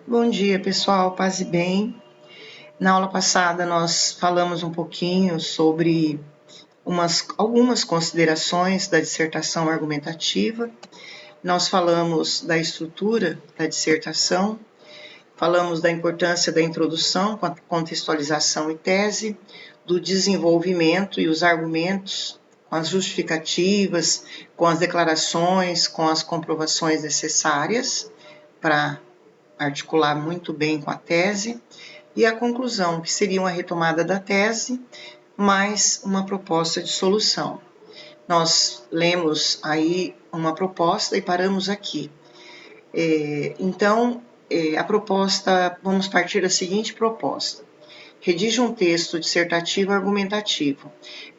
Bom dia, pessoal, paz e bem. Na aula passada nós falamos um pouquinho sobre algumas considerações da dissertação argumentativa. Nós falamos da estrutura da dissertação, falamos da importância da introdução, contextualização e tese, do desenvolvimento e os argumentos, com as justificativas, com as declarações, com as comprovações necessárias para articular muito bem com a tese, e a conclusão, que seria uma retomada da tese, mais uma proposta de solução. Nós lemos aí uma proposta e paramos aqui. Então, a proposta, vamos partir da seguinte proposta. Redija um texto dissertativo argumentativo.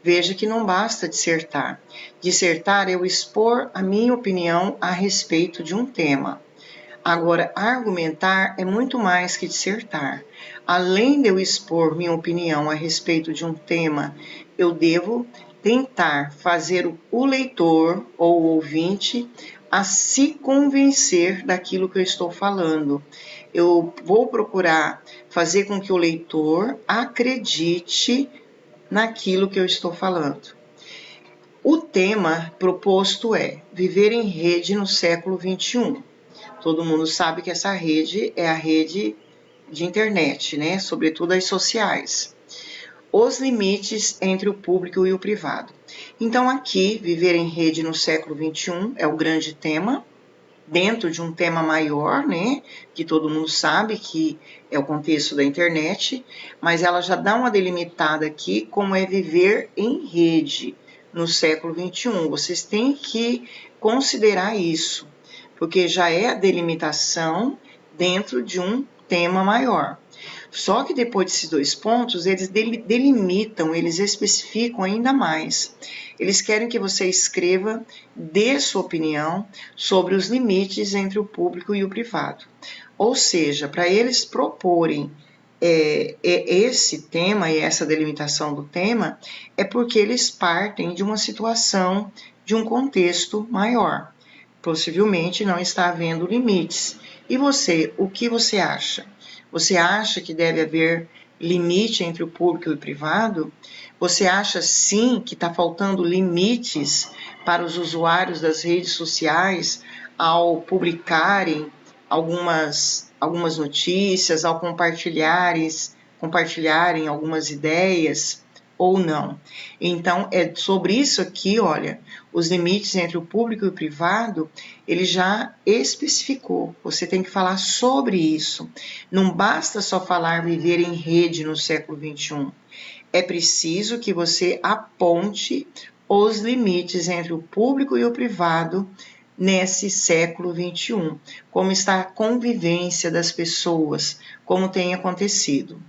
Veja que não basta dissertar. Dissertar é eu expor a minha opinião a respeito de um tema. Agora, argumentar é muito mais que dissertar. Além de eu expor minha opinião a respeito de um tema, eu devo tentar fazer o leitor ou o ouvinte a se convencer daquilo que eu estou falando. Eu vou procurar fazer com que o leitor acredite naquilo que eu estou falando. O tema proposto é Viver em Rede no século XXI. Todo mundo sabe que essa rede é a rede de internet, né? Sobretudo as sociais. Os limites entre o público e o privado. Então, aqui, viver em rede no século XXI é o grande tema, dentro de um tema maior, né? Que todo mundo sabe que é o contexto da internet, mas ela já dá uma delimitada aqui como é viver em rede no século XXI. Vocês têm que considerar isso, porque já é a delimitação dentro de um tema maior. Só que depois desses dois pontos, eles delimitam, eles especificam ainda mais. Eles querem que você escreva, dê sua opinião sobre os limites entre o público e o privado. Ou seja, para eles proporem esse tema e essa delimitação do tema, é porque eles partem de uma situação, de um contexto maior. Possivelmente não está havendo limites. E você, o que você acha? Você acha que deve haver limite entre o público e o privado? Você acha sim que está faltando limites para os usuários das redes sociais ao publicarem algumas notícias, ao compartilharem algumas ideias ou não? Então, é sobre isso aqui, olha, os limites entre o público e o privado, ele já especificou. Você tem que falar sobre isso. Não basta só falar viver em rede no século XXI. É preciso que você aponte os limites entre o público e o privado nesse século XXI. Como está a convivência das pessoas, como tem acontecido.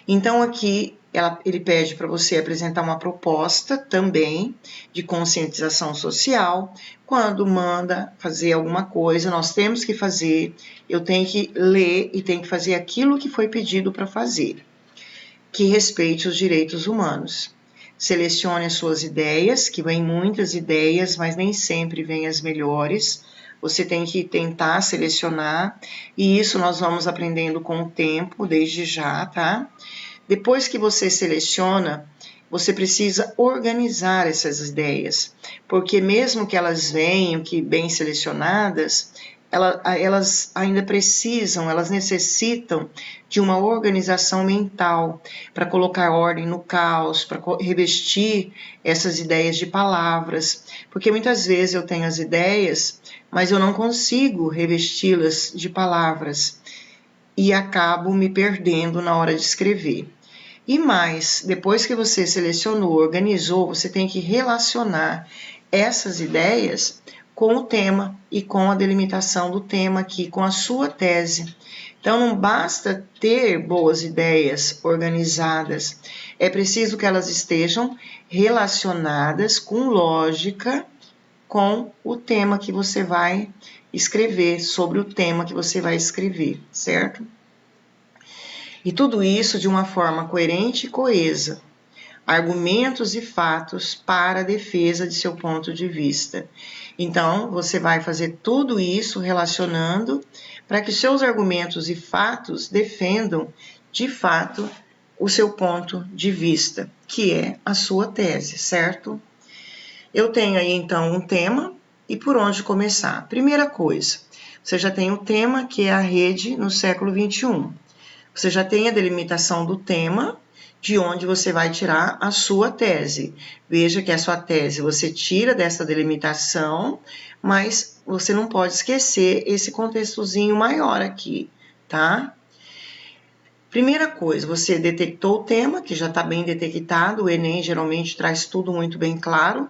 Então, aqui ele pede para você apresentar uma proposta também de conscientização social. Quando manda fazer alguma coisa, nós temos que fazer, eu tenho que ler e tenho que fazer aquilo que foi pedido para fazer, que respeite os direitos humanos. Selecione as suas ideias, que vem muitas ideias, mas nem sempre vêm as melhores. Você tem que tentar selecionar, e isso nós vamos aprendendo com o tempo, desde já, tá? Depois que você seleciona, você precisa organizar essas ideias, porque mesmo que elas venham, que bem selecionadas, elas ainda precisam, elas necessitam de uma organização mental para colocar ordem no caos, para revestir essas ideias de palavras, porque muitas vezes eu tenho as ideias, mas eu não consigo revesti-las de palavras e acabo me perdendo na hora de escrever. E mais, depois que você selecionou, organizou, você tem que relacionar essas ideias com o tema e com a delimitação do tema aqui, com a sua tese. Então, não basta ter boas ideias organizadas, é preciso que elas estejam relacionadas com lógica com o tema que você vai escrever, sobre o tema que você vai escrever, certo? E tudo isso de uma forma coerente e coesa. Argumentos e fatos para a defesa de seu ponto de vista. Então, você vai fazer tudo isso relacionando para que seus argumentos e fatos defendam, de fato, o seu ponto de vista, que é a sua tese, certo? Eu tenho aí, então, um tema e por onde começar. Primeira coisa, você já tem o tema, que é a rede no século XXI. Você já tem a delimitação do tema, de onde você vai tirar a sua tese. Veja que a sua tese você tira dessa delimitação, mas você não pode esquecer esse contextozinho maior aqui, tá? Primeira coisa, você detectou o tema, que já está bem detectado, o Enem geralmente traz tudo muito bem claro.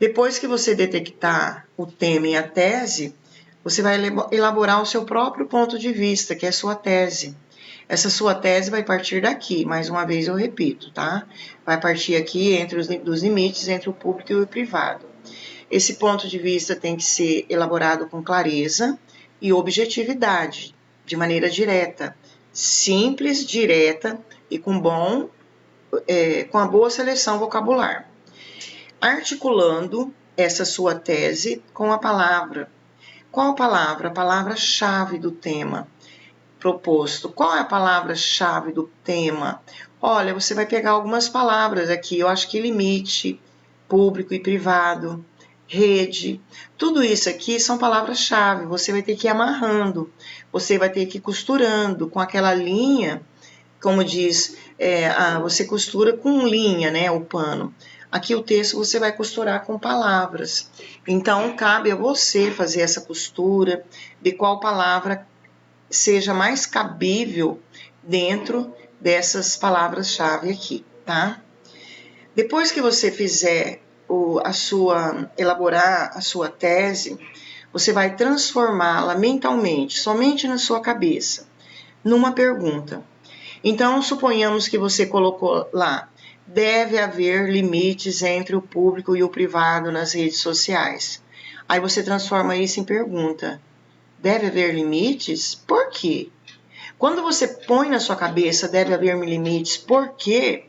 Depois que você detectar o tema e a tese, você vai elaborar o seu próprio ponto de vista, que é a sua tese. Essa sua tese vai partir daqui, mais uma vez eu repito, tá? Vai partir aqui dos limites entre o público e o privado. Esse ponto de vista tem que ser elaborado com clareza e objetividade, de maneira direta, simples, direta e com a boa seleção vocabular. Articulando essa sua tese com a palavra. Qual palavra? A palavra-chave do tema proposto. Qual é a palavra-chave do tema? Olha, você vai pegar algumas palavras aqui, eu acho que limite, público e privado, rede, tudo isso aqui são palavras-chave, você vai ter que ir amarrando, você vai ter que ir costurando com aquela linha, como diz, você costura com linha, né, o pano. Aqui o texto você vai costurar com palavras. Então, cabe a você fazer essa costura, de qual palavra seja mais cabível dentro dessas palavras-chave aqui, tá? Depois que você fizer elaborar a sua tese, você vai transformá-la mentalmente, somente na sua cabeça, numa pergunta. Então, suponhamos que você colocou lá, deve haver limites entre o público e o privado nas redes sociais. Aí você transforma isso em pergunta. Deve haver limites? Por quê? Quando você põe na sua cabeça deve haver limites, por quê?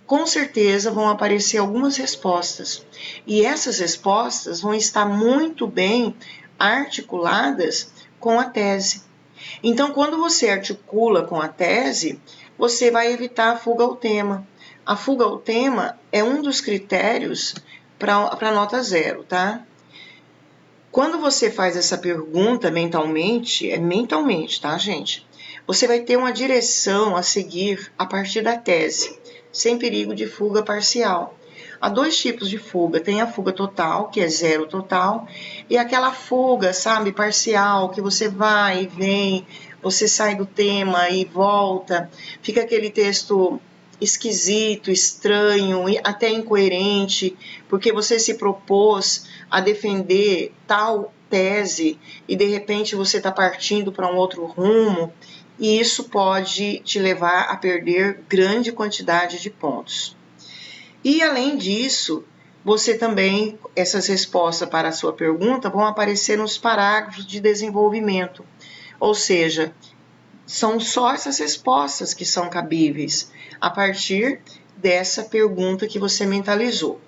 Com certeza vão aparecer algumas respostas. E essas respostas vão estar muito bem articuladas com a tese. Então, quando você articula com a tese, você vai evitar a fuga ao tema. A fuga ao tema é um dos critérios para nota zero, tá? Quando você faz essa pergunta mentalmente, é mentalmente, tá, gente? Você vai ter uma direção a seguir a partir da tese, sem perigo de fuga parcial. Há dois tipos de fuga. Tem a fuga total, que é zero total, e aquela fuga, sabe, parcial, que você vai e vem, você sai do tema e volta, fica aquele texto esquisito, estranho, até incoerente, porque você se propôs a defender tal tese e de repente você está partindo para um outro rumo, e isso pode te levar a perder grande quantidade de pontos. E além disso, você também, essas respostas para a sua pergunta vão aparecer nos parágrafos de desenvolvimento, ou seja, são só essas respostas que são cabíveis a partir dessa pergunta que você mentalizou.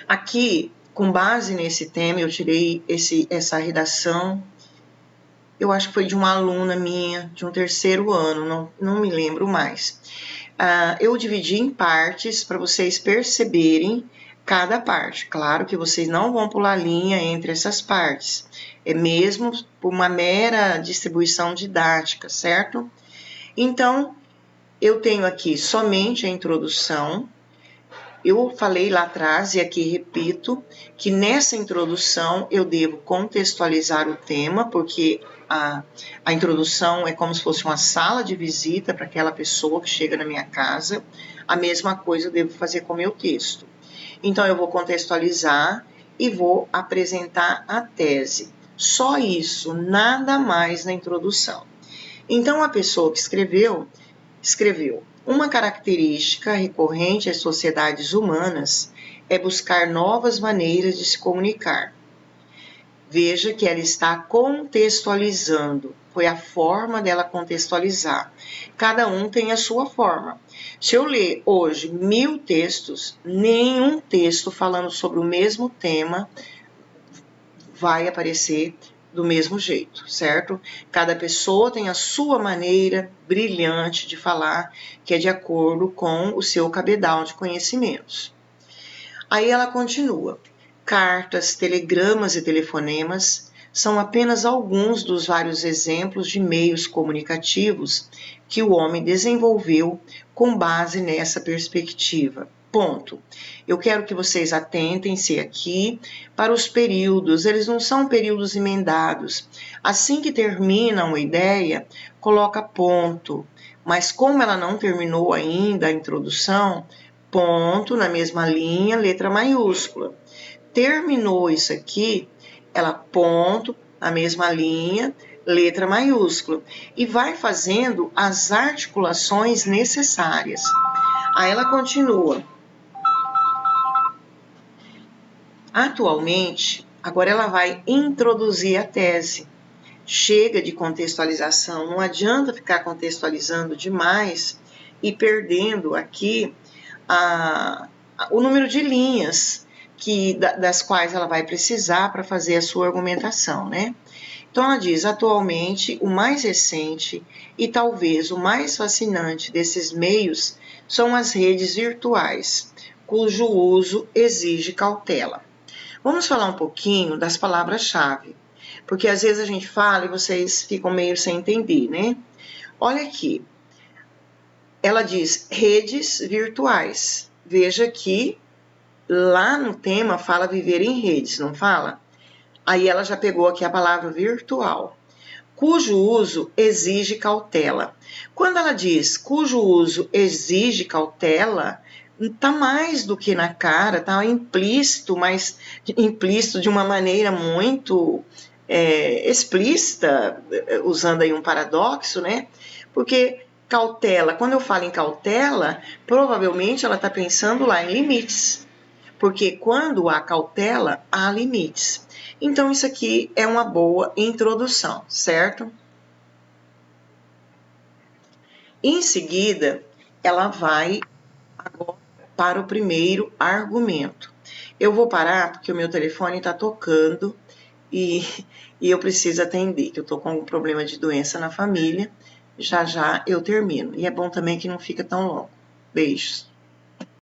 Aqui, com base nesse tema, eu tirei essa redação, eu acho que foi de uma aluna minha, de um terceiro ano, não me lembro mais. Eu dividi em partes para vocês perceberem cada parte. Claro que vocês não vão pular linha entre essas partes. É mesmo por uma mera distribuição didática, certo? Então, eu tenho aqui somente a introdução. Eu falei lá atrás e aqui repito que nessa introdução eu devo contextualizar o tema, porque a introdução é como se fosse uma sala de visita para aquela pessoa que chega na minha casa. A mesma coisa eu devo fazer com o meu texto. Então, eu vou contextualizar e vou apresentar a tese. Só isso, nada mais na introdução. Então, a pessoa que escreveu, uma característica recorrente às sociedades humanas é buscar novas maneiras de se comunicar. Veja que ela está contextualizando, foi a forma dela contextualizar. Cada um tem a sua forma. Se eu ler hoje 1000 textos, nenhum texto falando sobre o mesmo tema vai aparecer do mesmo jeito, certo? Cada pessoa tem a sua maneira brilhante de falar, que é de acordo com o seu cabedal de conhecimentos. Aí ela continua: cartas, telegramas e telefonemas são apenas alguns dos vários exemplos de meios comunicativos que o homem desenvolveu com base nessa perspectiva. Ponto. Eu quero que vocês atentem-se aqui para os períodos, eles não são períodos emendados. Assim que termina uma ideia, coloca ponto. Mas como ela não terminou ainda a introdução, ponto na mesma linha, letra maiúscula. Terminou isso aqui, ela ponto na mesma linha, letra maiúscula, e vai fazendo as articulações necessárias. Aí ela continua. Atualmente, agora ela vai introduzir a tese. Chega de contextualização, não adianta ficar contextualizando demais e perdendo aqui o número de linhas das quais ela vai precisar para fazer a sua argumentação, né? Então ela diz: atualmente o mais recente e talvez o mais fascinante desses meios são as redes virtuais, cujo uso exige cautela. Vamos falar um pouquinho das palavras-chave, porque às vezes a gente fala e vocês ficam meio sem entender, né? Olha aqui, ela diz redes virtuais. Veja que lá no tema fala viver em redes, não fala? Aí ela já pegou aqui a palavra virtual, cujo uso exige cautela. Quando ela diz cujo uso exige cautela, está mais do que na cara, está implícito, mas implícito de uma maneira muito explícita, usando aí um paradoxo, né? Porque cautela, quando eu falo em cautela, provavelmente ela está pensando lá em limites, porque quando há cautela, há limites. Então, isso aqui é uma boa introdução, certo? Em seguida, ela vai agora para o primeiro argumento. Eu vou parar porque o meu telefone está tocando e eu preciso atender, que eu estou com um problema de doença na família. Já já eu termino. E é bom também que não fica tão longo. Beijos.